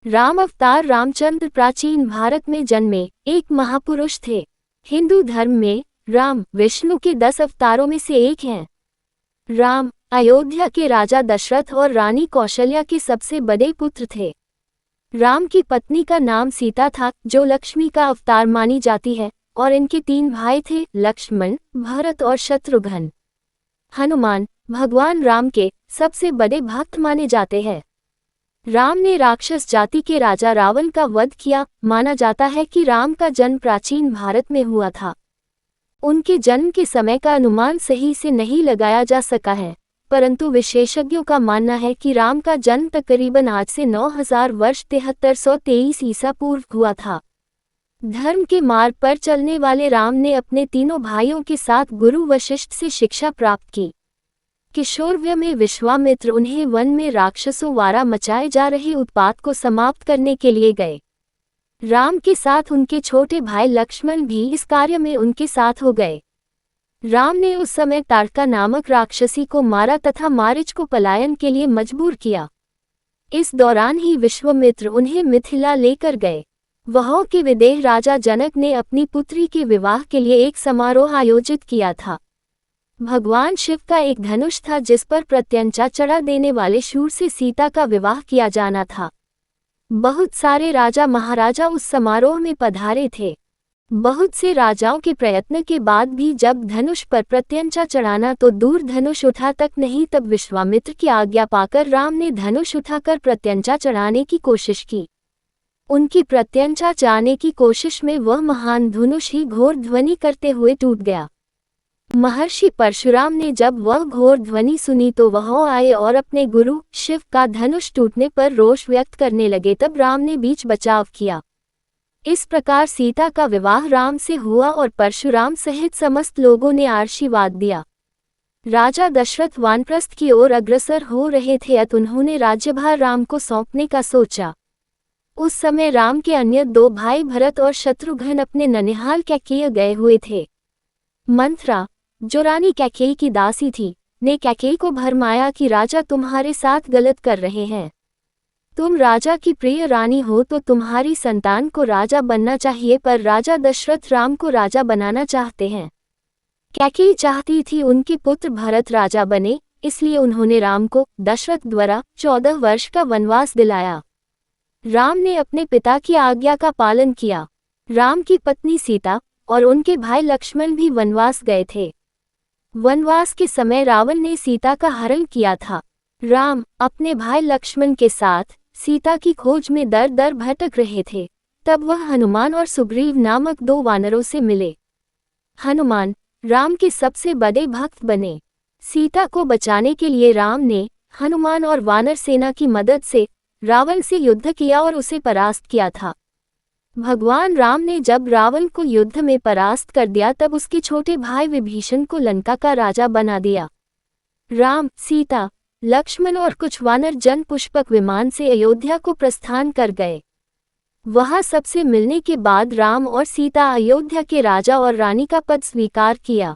राम अवतार रामचंद्र प्राचीन भारत में जन्मे एक महापुरुष थे। हिंदू धर्म में राम विष्णु के 10 अवतारों में से एक हैं। राम अयोध्या के राजा दशरथ और रानी कौशल्या के सबसे बड़े पुत्र थे। राम की पत्नी का नाम सीता था, जो लक्ष्मी का अवतार मानी जाती है, और इनके 3 भाई थे, लक्ष्मण, भरत और शत्रुघ्न। हनुमान भगवान राम के सबसे बड़े भक्त माने जाते हैं। राम ने राक्षस जाति के राजा रावण का वध किया। माना जाता है कि राम का जन्म प्राचीन भारत में हुआ था। उनके जन्म के समय का अनुमान सही से नहीं लगाया जा सका है, परंतु विशेषज्ञों का मानना है कि राम का जन्म तकरीबन आज से 9000 वर्ष 7323 ईसा पूर्व हुआ था। धर्म के मार्ग पर चलने वाले राम ने अपने तीनों भाइयों के साथ गुरु वशिष्ठ से शिक्षा प्राप्त की। किशोरवय में विश्वामित्र उन्हें वन में राक्षसों द्वारा मचाए जा रहे उत्पात को समाप्त करने के लिए गए। राम के साथ उनके छोटे भाई लक्ष्मण भी इस कार्य में उनके साथ हो गए। राम ने उस समय ताड़का नामक राक्षसी को मारा तथा मारीच को पलायन के लिए मजबूर किया। इस दौरान ही विश्वामित्र उन्हें मिथिला लेकर गए। वहाँ के विदेह राजा जनक ने अपनी पुत्री के विवाह के लिए एक समारोह आयोजित किया था। भगवान शिव का एक धनुष था, जिस पर प्रत्यंचा चढ़ा देने वाले शूर से सीता का विवाह किया जाना था। बहुत सारे राजा महाराजा उस समारोह में पधारे थे। बहुत से राजाओं के प्रयत्न के बाद भी जब धनुष पर प्रत्यंचा चढ़ाना तो दूर धनुष उठा तक नहीं, तब विश्वामित्र की आज्ञा पाकर राम ने धनुष उठाकर प्रत्यंचा चढ़ाने की कोशिश की। उनकी प्रत्यंचा चाहने की कोशिश में वह महान धनुष ही घोर ध्वनि करते हुए टूट गया। महर्षि परशुराम ने जब वह घोर ध्वनि सुनी तो वह आए और अपने गुरु शिव का धनुष टूटने पर रोष व्यक्त करने लगे। तब राम ने बीच बचाव किया। इस प्रकार सीता का विवाह राम से हुआ और परशुराम सहित समस्त लोगों ने आशीर्वाद दिया। राजा दशरथ वानप्रस्थ की ओर अग्रसर हो रहे थे, अतः उन्होंने राज्यभार राम को सौंपने का सोचा। उस समय राम के अन्य 2 भाई भरत और शत्रुघ्न अपने ननिहाल कैकेयी गए हुए थे। मंथरा, जो रानी कैकेयी की दासी थी, ने कैकेयी को भरमाया कि राजा तुम्हारे साथ गलत कर रहे हैं। तुम राजा की प्रिय रानी हो तो तुम्हारी संतान को राजा बनना चाहिए, पर राजा दशरथ राम को राजा बनाना चाहते हैं। कैकेयी चाहती थी उनके पुत्र भरत राजा बने, इसलिए उन्होंने राम को दशरथ द्वारा 14 वर्ष का वनवास दिलाया। राम ने अपने पिता की आज्ञा का पालन किया। राम की पत्नी सीता और उनके भाई लक्ष्मण भी वनवास गए थे। वनवास के समय रावण ने सीता का हरण किया था। राम अपने भाई लक्ष्मण के साथ सीता की खोज में दर दर भटक रहे थे। तब वह हनुमान और सुग्रीव नामक 2 वानरों से मिले। हनुमान राम के सबसे बड़े भक्त बने। सीता को बचाने के लिए राम ने हनुमान और वानर सेना की मदद से रावण से युद्ध किया और उसे परास्त किया था। भगवान राम ने जब रावण को युद्ध में परास्त कर दिया, तब उसके छोटे भाई विभीषण को लंका का राजा बना दिया। राम, सीता, लक्ष्मण और कुछ वानर जन पुष्पक विमान से अयोध्या को प्रस्थान कर गए। वहां सबसे मिलने के बाद राम और सीता अयोध्या के राजा और रानी का पद स्वीकार किया।